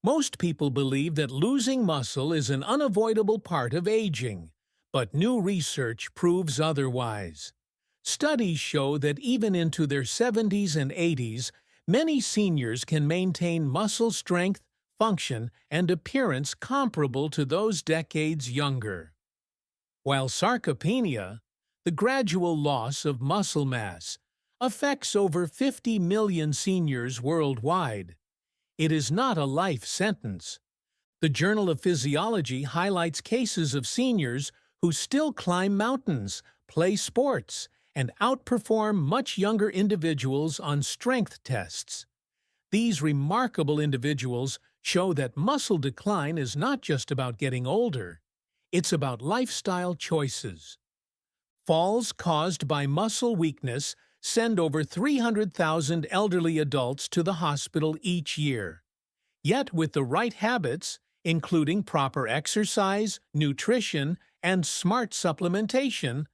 Most people believe that losing muscle is an unavoidable part of aging, but new research proves otherwise. Studies show that even into their 70s and 80s, many seniors can maintain muscle strength, function, and appearance comparable to those decades younger. While sarcopenia, the gradual loss of muscle mass, affects over 50 million seniors worldwide, it is not a life sentence. The Journal of Physiology highlights cases of seniors who still climb mountains, play sports, and outperform much younger individuals on strength tests. These remarkable individuals show that muscle decline is not just about getting older, it's about lifestyle choices. Falls caused by muscle weakness send over 300,000 elderly adults to the hospital each year. Yet with the right habits, including proper exercise, nutrition, and smart supplementation,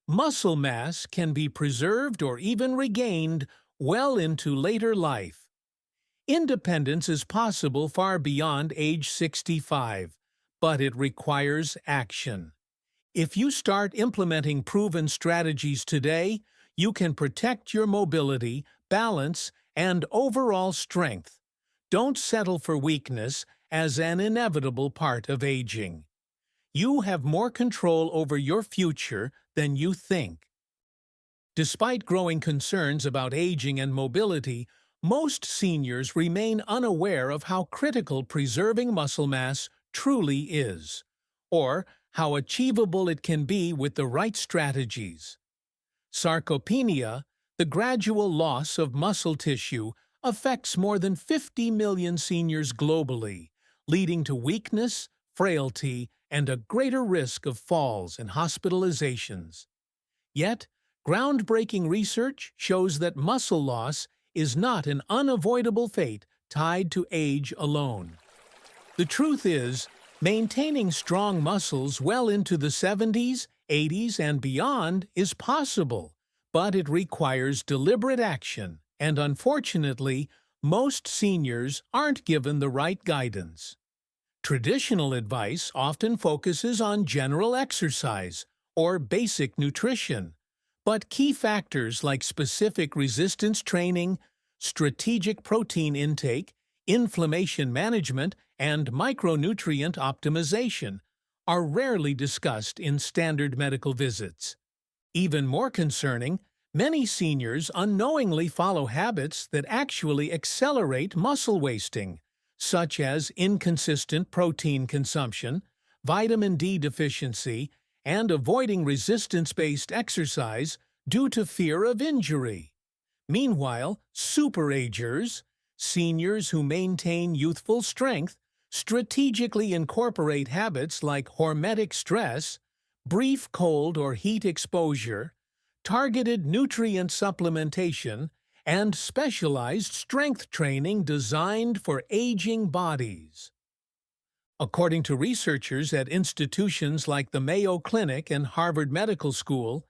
muscle mass can be preserved or even regained well into later life. Independence is possible far beyond age 65, but it requires action. If you start implementing proven strategies today, you can protect your mobility, balance, and overall strength. Don't settle for weakness as an inevitable part of aging. You have more control over your future than you think. Despite growing concerns about aging and mobility, most seniors remain unaware of how critical preserving muscle mass truly is, or how achievable it can be with the right strategies. Sarcopenia, the gradual loss of muscle tissue, affects more than 50 million seniors globally, leading to weakness, frailty, and a greater risk of falls and hospitalizations. Yet, groundbreaking research shows that muscle loss is not an unavoidable fate tied to age alone. The truth is, maintaining strong muscles well into the 70s, 80s, and beyond is possible, but it requires deliberate action, and unfortunately, most seniors aren't given the right guidance. Traditional advice often focuses on general exercise or basic nutrition, but key factors like specific resistance training, strategic protein intake, inflammation management, and micronutrient optimization are rarely discussed in standard medical visits. Even more concerning, many seniors unknowingly follow habits that actually accelerate muscle wasting, such as inconsistent protein consumption, vitamin D deficiency, and avoiding resistance-based exercise due to fear of injury. Meanwhile, superagers, seniors who maintain youthful strength, strategically incorporate habits like hormetic stress, brief cold or heat exposure, targeted nutrient supplementation, and specialized strength training designed for aging bodies. According to researchers at institutions like the Mayo Clinic and Harvard Medical School,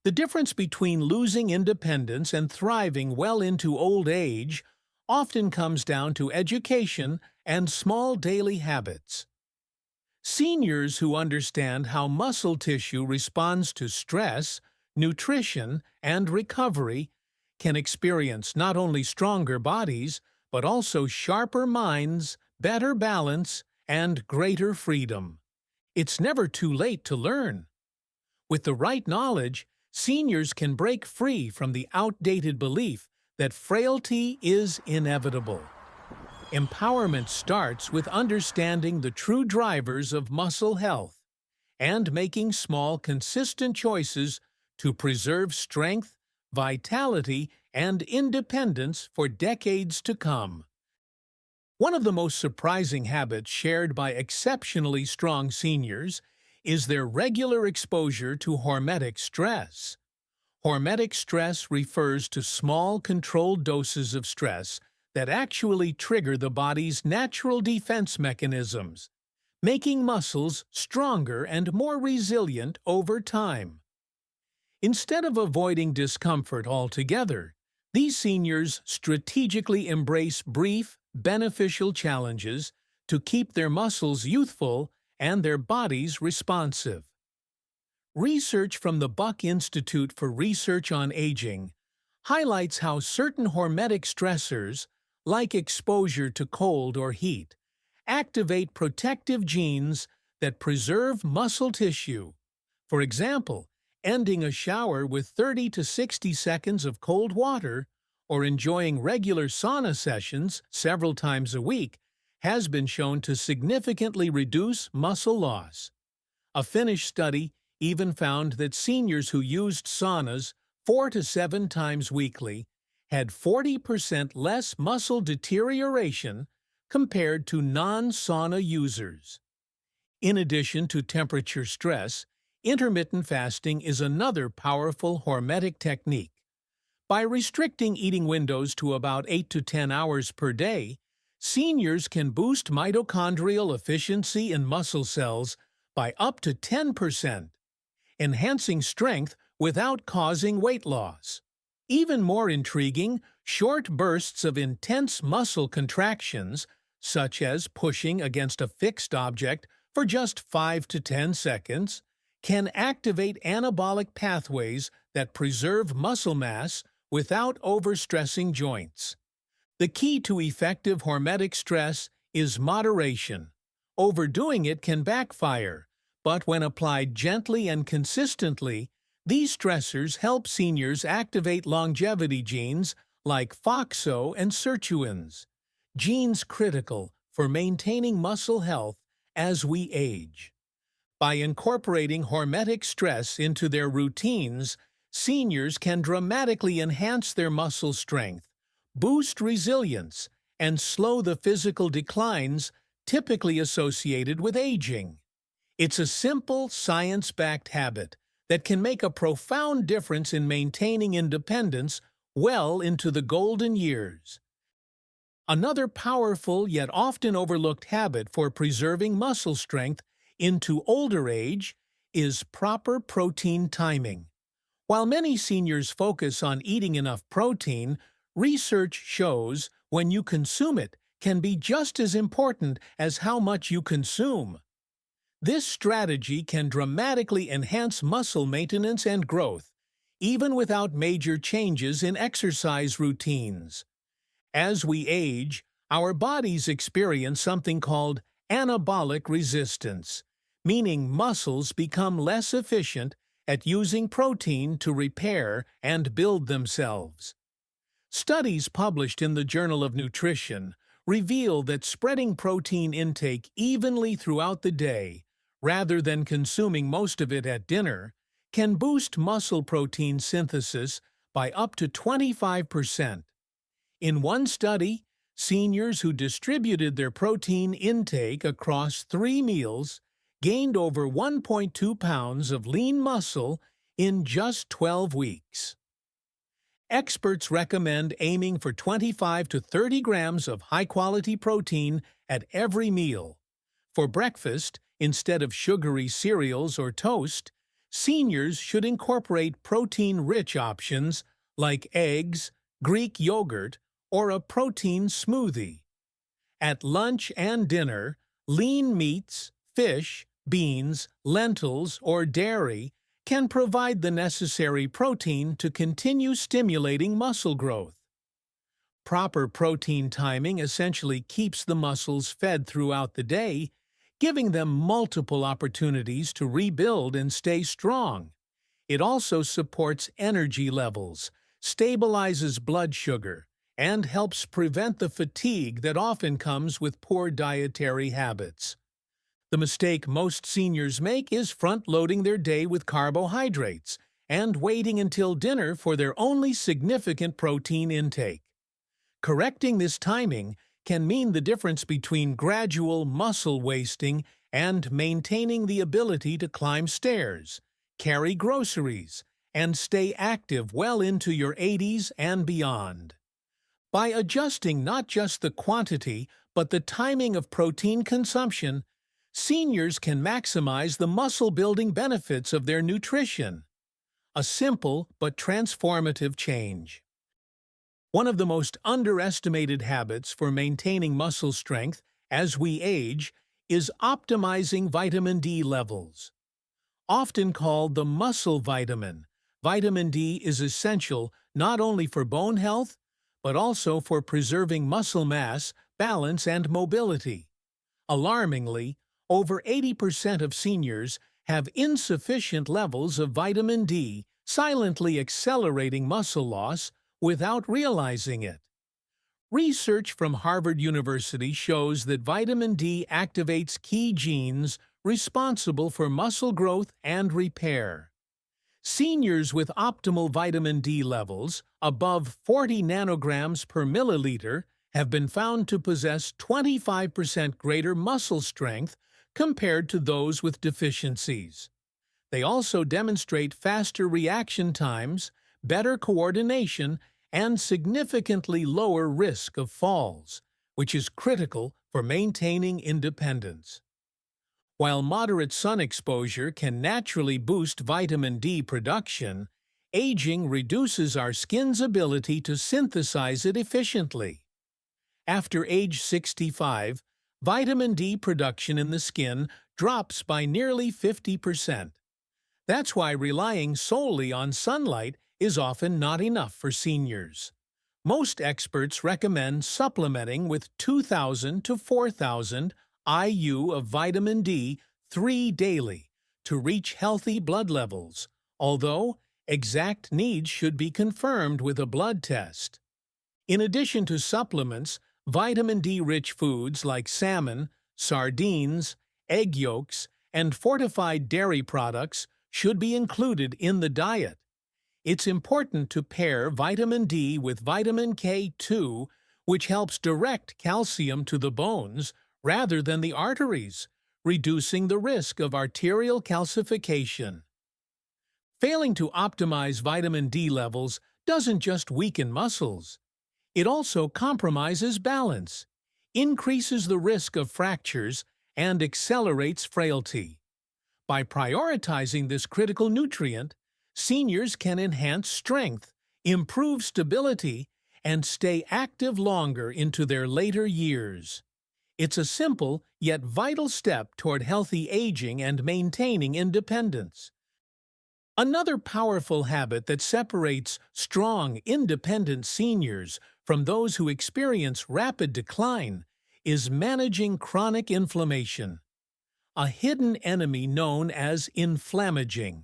the difference between losing independence and thriving well into old age often comes down to education and small daily habits. Seniors who understand how muscle tissue responds to stress, nutrition, and recovery can experience not only stronger bodies, but also sharper minds, better balance, and greater freedom. It's never too late to learn. With the right knowledge, seniors can break free from the outdated belief that frailty is inevitable. Empowerment starts with understanding the true drivers of muscle health and making small, consistent choices to preserve strength, vitality, and independence for decades to come. One of the most surprising habits shared by exceptionally strong seniors is their regular exposure to hormetic stress. Hormetic stress refers to small, controlled doses of stress that actually trigger the body's natural defense mechanisms, making muscles stronger and more resilient over time. Instead of avoiding discomfort altogether, these seniors strategically embrace brief, beneficial challenges to keep their muscles youthful and their bodies responsive. Research from the Buck Institute for Research on Aging highlights how certain hormetic stressors, like exposure to cold or heat, activate protective genes that preserve muscle tissue. For example, ending a shower with 30 to 60 seconds of cold water or enjoying regular sauna sessions several times a week has been shown to significantly reduce muscle loss. A Finnish study even found that seniors who used saunas 4 to 7 times weekly had 40% less muscle deterioration compared to non-sauna users. In addition to temperature stress, intermittent fasting is another powerful hormetic technique. By restricting eating windows to about 8 to 10 hours per day, seniors can boost mitochondrial efficiency in muscle cells by up to 10%, enhancing strength without causing weight loss. Even more intriguing, short bursts of intense muscle contractions, such as pushing against a fixed object for just 5 to 10 seconds, can activate anabolic pathways that preserve muscle mass without overstressing joints. The key to effective hormetic stress is moderation. Overdoing it can backfire, but when applied gently and consistently, these stressors help seniors activate longevity genes like FOXO and sirtuins, genes critical for maintaining muscle health as we age. By incorporating hormetic stress into their routines, seniors can dramatically enhance their muscle strength, boost resilience, and slow the physical declines typically associated with aging. It's a simple, science-backed habit that can make a profound difference in maintaining independence well into the golden years. Another powerful yet often overlooked habit for preserving muscle strength into older age is proper protein timing. While many seniors focus on eating enough protein, research shows when you consume it can be just as important as how much you consume. This strategy can dramatically enhance muscle maintenance and growth, even without major changes in exercise routines. As we age, our bodies experience something called anabolic resistance, meaning muscles become less efficient at using protein to repair and build themselves. Studies published in the Journal of Nutrition reveal that spreading protein intake evenly throughout the day, rather than consuming most of it at dinner, can boost muscle protein synthesis by up to 25%. In one study, seniors who distributed their protein intake across 3 meals gained over 1.2 pounds of lean muscle in just 12 weeks. Experts recommend aiming for 25 to 30 grams of high-quality protein at every meal. For breakfast, instead of sugary cereals or toast, seniors should incorporate protein-rich options like eggs, Greek yogurt, or a protein smoothie. At lunch and dinner, lean meats, fish, beans, lentils, or dairy can provide the necessary protein to continue stimulating muscle growth. Proper protein timing essentially keeps the muscles fed throughout the day, giving them multiple opportunities to rebuild and stay strong. It also supports energy levels, stabilizes blood sugar, and helps prevent the fatigue that often comes with poor dietary habits. The mistake most seniors make is front-loading their day with carbohydrates and waiting until dinner for their only significant protein intake. Correcting this timing can mean the difference between gradual muscle wasting and maintaining the ability to climb stairs, carry groceries, and stay active well into your 80s and beyond. By adjusting not just the quantity but the timing of protein consumption, seniors can maximize the muscle-building benefits of their nutrition. A simple but transformative change. One of the most underestimated habits for maintaining muscle strength as we age is optimizing vitamin D levels. Often called the muscle vitamin, vitamin D is essential not only for bone health, but also for preserving muscle mass, balance, and mobility. Alarmingly, over 80% of seniors have insufficient levels of vitamin D, silently accelerating muscle loss without realizing it. Research from Harvard University shows that vitamin D activates key genes responsible for muscle growth and repair. Seniors with optimal vitamin D levels above 40 nanograms per milliliter have been found to possess 25% greater muscle strength compared to those with deficiencies. They also demonstrate faster reaction times, better coordination, and significantly lower risk of falls, which is critical for maintaining independence. While moderate sun exposure can naturally boost vitamin D production, aging reduces our skin's ability to synthesize it efficiently. After age 65, vitamin D production in the skin drops by nearly 50%. That's why relying solely on sunlight is often not enough for seniors. Most experts recommend supplementing with 2,000 to 4,000 IU of vitamin D3 daily to reach healthy blood levels, although exact needs should be confirmed with a blood test. In addition to supplements, vitamin D-rich foods like salmon, sardines, egg yolks, and fortified dairy products should be included in the diet. It's important to pair vitamin D with vitamin K2, which helps direct calcium to the bones rather than the arteries, reducing the risk of arterial calcification. Failing to optimize vitamin D levels doesn't just weaken muscles. It also compromises balance, increases the risk of fractures, and accelerates frailty. By prioritizing this critical nutrient, seniors can enhance strength, improve stability, and stay active longer into their later years. It's a simple yet vital step toward healthy aging and maintaining independence. Another powerful habit that separates strong, independent seniors from those who experience rapid decline is managing chronic inflammation, a hidden enemy known as inflammaging.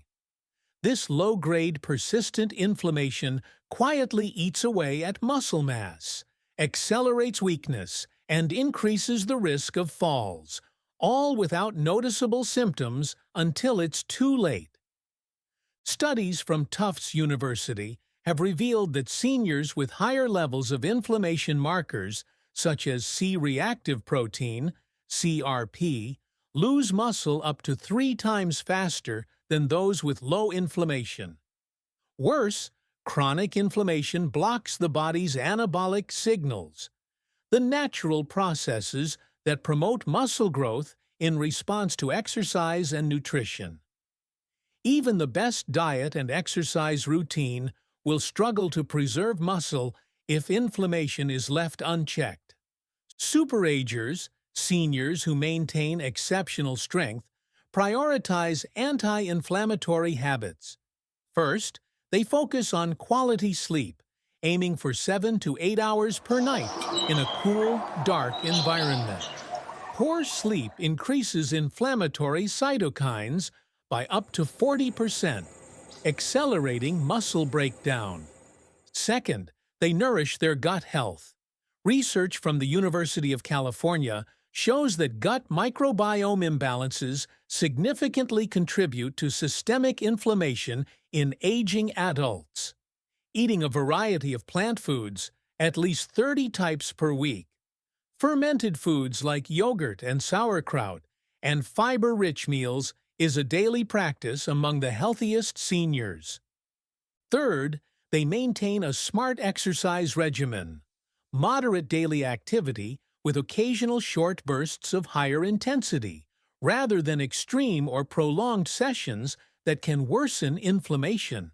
This low-grade persistent inflammation quietly eats away at muscle mass, accelerates weakness, and increases the risk of falls, all without noticeable symptoms until it's too late. Studies from Tufts University have revealed that seniors with higher levels of inflammation markers, such as C-reactive protein, CRP, lose muscle up to 3 times faster than those with low inflammation. Worse, chronic inflammation blocks the body's anabolic signals, the natural processes that promote muscle growth in response to exercise and nutrition. Even the best diet and exercise routine will struggle to preserve muscle if inflammation is left unchecked. Superagers, seniors who maintain exceptional strength, prioritize anti-inflammatory habits. First, they focus on quality sleep, aiming for 7 to 8 hours per night in a cool, dark environment. Poor sleep increases inflammatory cytokines by up to 40%, accelerating muscle breakdown. Second, they nourish their gut health. Research from the University of California shows that gut microbiome imbalances significantly contribute to systemic inflammation in aging adults. Eating a variety of plant foods, at least 30 types per week, fermented foods like yogurt and sauerkraut, and fiber-rich meals is a daily practice among the healthiest seniors. Third, they maintain a smart exercise regimen, moderate daily activity with occasional short bursts of higher intensity, rather than extreme or prolonged sessions that can worsen inflammation.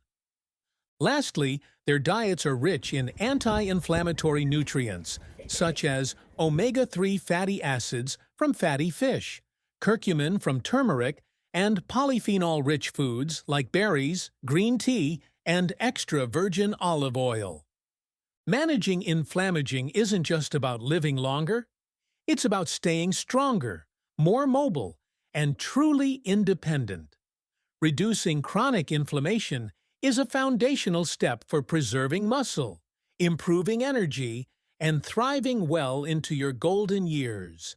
Lastly, their diets are rich in anti-inflammatory nutrients, such as omega-3 fatty acids from fatty fish, curcumin from turmeric, and polyphenol-rich foods like berries, green tea, and extra virgin olive oil. Managing inflammaging isn't just about living longer, it's about staying stronger, more mobile, and truly independent. Reducing chronic inflammation is a foundational step for preserving muscle, improving energy, and thriving well into your golden years.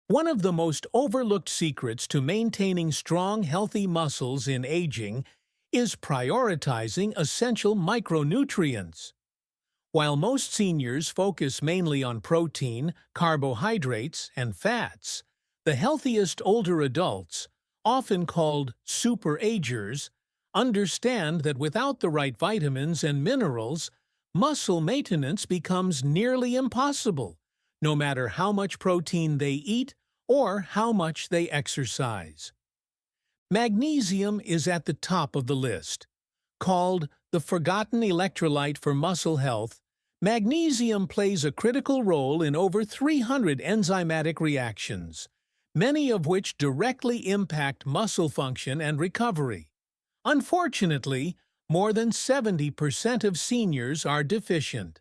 One of the most overlooked secrets to maintaining strong, healthy muscles in aging is prioritizing essential micronutrients. While most seniors focus mainly on protein, carbohydrates, and fats, the healthiest older adults, often called superagers, understand that without the right vitamins and minerals, muscle maintenance becomes nearly impossible, no matter how much protein they eat or how much they exercise. Magnesium is at the top of the list. Called the forgotten electrolyte for muscle health, magnesium plays a critical role in over 300 enzymatic reactions, many of which directly impact muscle function and recovery. Unfortunately, more than 70% of seniors are deficient.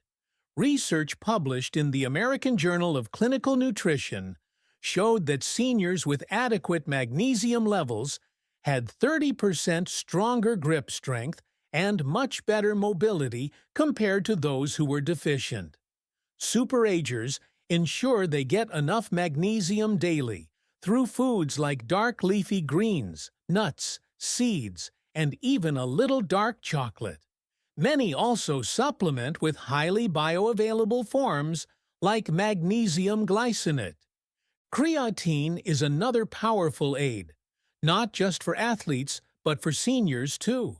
Research published in the American Journal of Clinical Nutrition showed that seniors with adequate magnesium levels had 30% stronger grip strength and much better mobility compared to those who were deficient. Superagers ensure they get enough magnesium daily through foods like dark leafy greens, nuts, seeds, and even a little dark chocolate. Many also supplement with highly bioavailable forms like magnesium glycinate. Creatine is another powerful aid, not just for athletes but for seniors too.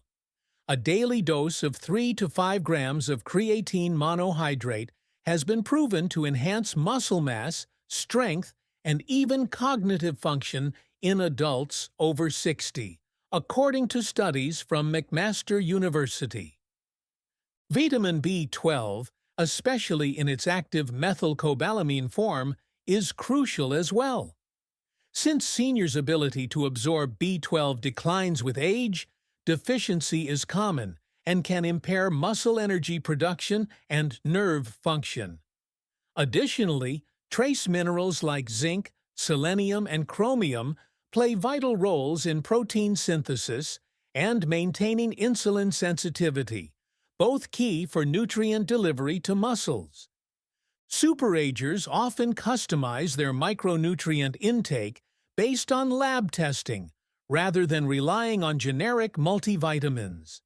A daily dose of 3 to 5 grams of creatine monohydrate has been proven to enhance muscle mass, strength, and even cognitive function in adults over 60, according to studies from McMaster University. Vitamin B12, especially in its active methylcobalamin form, is crucial as well. Since seniors' ability to absorb B12 declines with age, deficiency is common and can impair muscle energy production and nerve function. Additionally, trace minerals like zinc, selenium, and chromium play vital roles in protein synthesis and maintaining insulin sensitivity, both key for nutrient delivery to muscles. Superagers often customize their micronutrient intake based on lab testing, rather than relying on generic multivitamins.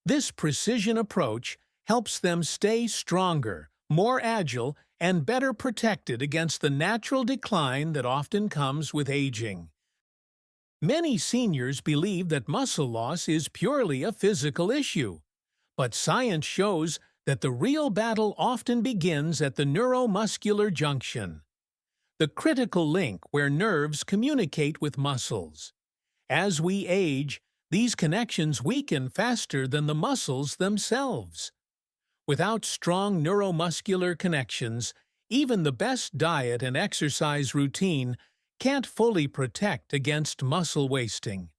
This precision approach helps them stay stronger, more agile, and better protected against the natural decline that often comes with aging. Many seniors believe that muscle loss is purely a physical issue, but science shows that the real battle often begins at the neuromuscular junction, the critical link where nerves communicate with muscles. As we age, these connections weaken faster than the muscles themselves. Without strong neuromuscular connections, even the best diet and exercise routine can't fully protect against muscle wasting.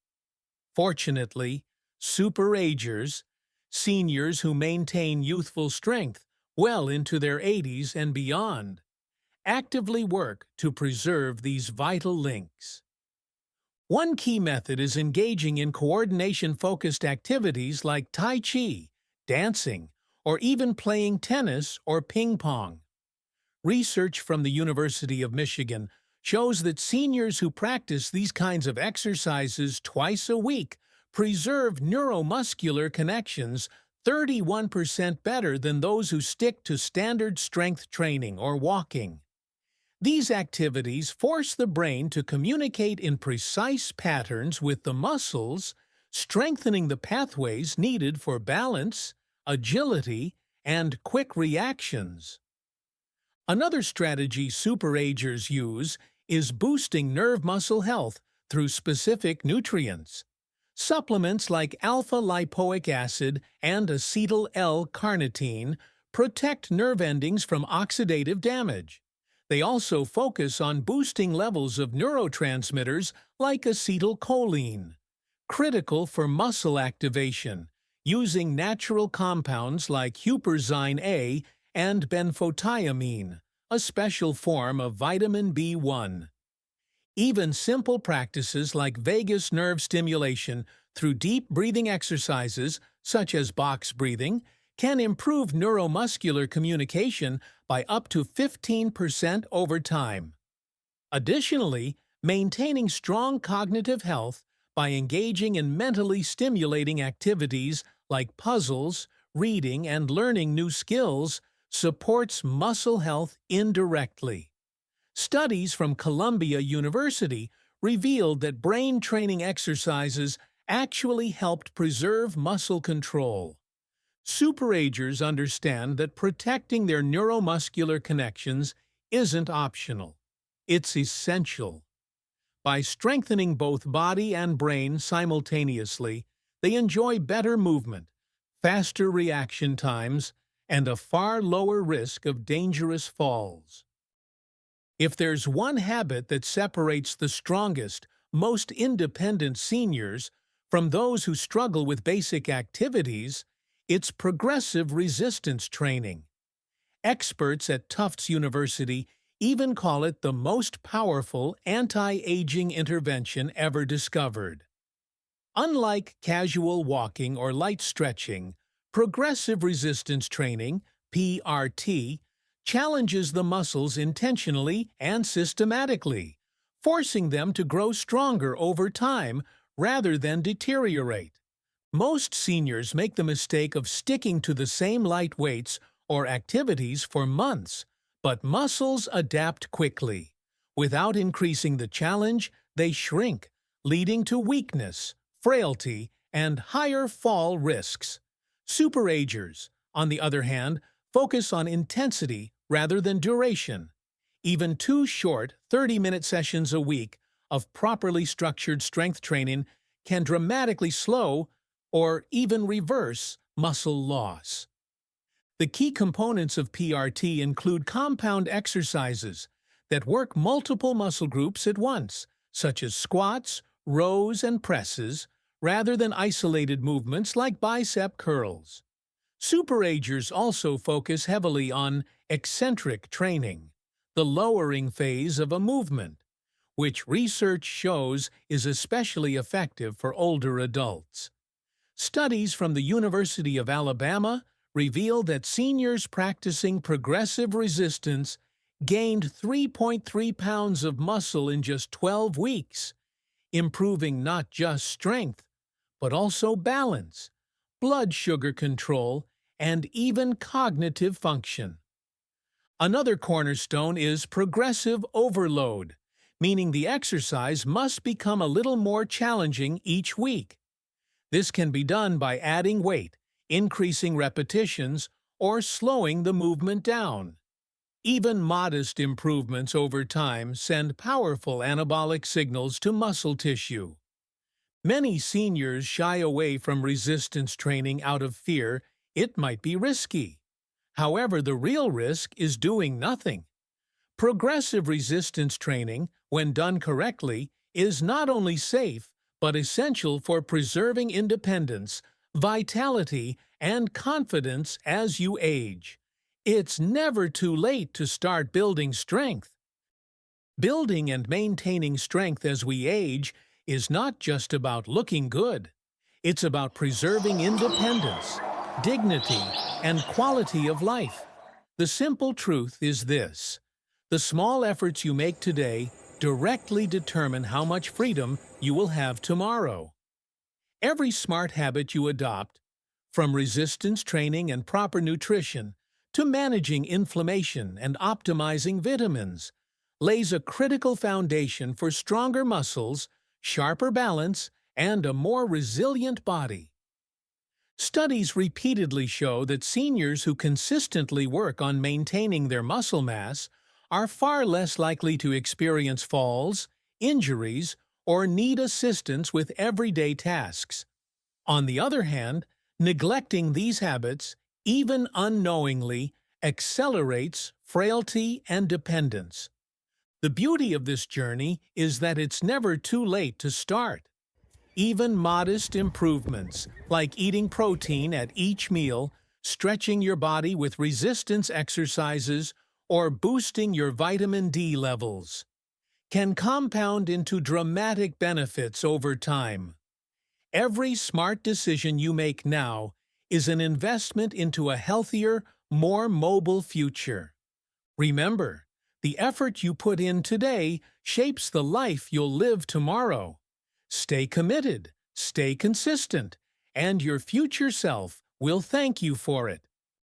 Fortunately, superagers, seniors who maintain youthful strength well into their 80s and beyond, actively work to preserve these vital links. One key method is engaging in coordination-focused activities like Tai Chi, dancing, or even playing tennis or ping pong. Research from the University of Michigan shows that seniors who practice these kinds of exercises twice a week preserve neuromuscular connections 31% better than those who stick to standard strength training or walking. These activities force the brain to communicate in precise patterns with the muscles, strengthening the pathways needed for balance, agility, and quick reactions. Another strategy superagers use is boosting nerve muscle health through specific nutrients. Supplements like alpha-lipoic acid and acetyl-L-carnitine protect nerve endings from oxidative damage. They also focus on boosting levels of neurotransmitters like acetylcholine, critical for muscle activation, using natural compounds like huperzine A and benfotiamine, a special form of vitamin B1. Even simple practices like vagus nerve stimulation through deep breathing exercises, such as box breathing, can improve neuromuscular communication by up to 15% over time. Additionally, maintaining strong cognitive health by engaging in mentally stimulating activities like puzzles, reading, and learning new skills supports muscle health indirectly. Studies from Columbia University revealed that brain training exercises actually helped preserve muscle control. Superagers understand that protecting their neuromuscular connections isn't optional. It's essential. By strengthening both body and brain simultaneously, they enjoy better movement, faster reaction times, and a far lower risk of dangerous falls. If there's one habit that separates the strongest, most independent seniors from those who struggle with basic activities, it's progressive resistance training. Experts at Tufts University even call it the most powerful anti-aging intervention ever discovered. Unlike casual walking or light stretching, progressive resistance training, PRT, challenges the muscles intentionally and systematically, forcing them to grow stronger over time rather than deteriorate. Most seniors make the mistake of sticking to the same light weights or activities for months, but muscles adapt quickly. Without increasing the challenge, they shrink, leading to weakness, frailty, and higher fall risks. Superagers, on the other hand, focus on intensity rather than duration. Even 2 short 30-minute sessions a week of properly structured strength training can dramatically slow or even reverse muscle loss. The key components of PRT include compound exercises that work multiple muscle groups at once, such as squats, rows, and presses, rather than isolated movements like bicep curls. Superagers also focus heavily on eccentric training, the lowering phase of a movement, which research shows is especially effective for older adults. Studies from the University of Alabama reveal that seniors practicing progressive resistance gained 3.3 pounds of muscle in just 12 weeks, improving not just strength, but also balance, blood sugar control, and even cognitive function. Another cornerstone is progressive overload, meaning the exercise must become a little more challenging each week. This can be done by adding weight, increasing repetitions, or slowing the movement down. Even modest improvements over time send powerful anabolic signals to muscle tissue. Many seniors shy away from resistance training out of fear it might be risky. However, the real risk is doing nothing. Progressive resistance training, when done correctly, is not only safe, but essential for preserving independence, vitality, and confidence as you age. It's never too late to start building strength. Building and maintaining strength as we age is not just about looking good. It's about preserving independence, dignity, and quality of life. The simple truth is this: the small efforts you make today directly determine how much freedom you will have tomorrow. Every smart habit you adopt, from resistance training and proper nutrition to managing inflammation and optimizing vitamins, lays a critical foundation for stronger muscles, sharper balance, and a more resilient body. Studies repeatedly show that seniors who consistently work on maintaining their muscle mass are far less likely to experience falls, injuries, or need assistance with everyday tasks. On the other hand, neglecting these habits, even unknowingly, accelerates frailty and dependence. The beauty of this journey is that it's never too late to start. Even modest improvements, like eating protein at each meal, stretching your body with resistance exercises, or boosting your vitamin D levels, can compound into dramatic benefits over time. Every smart decision you make now is an investment into a healthier, more mobile future. Remember, the effort you put in today shapes the life you'll live tomorrow. Stay committed, stay consistent, and your future self will thank you for it.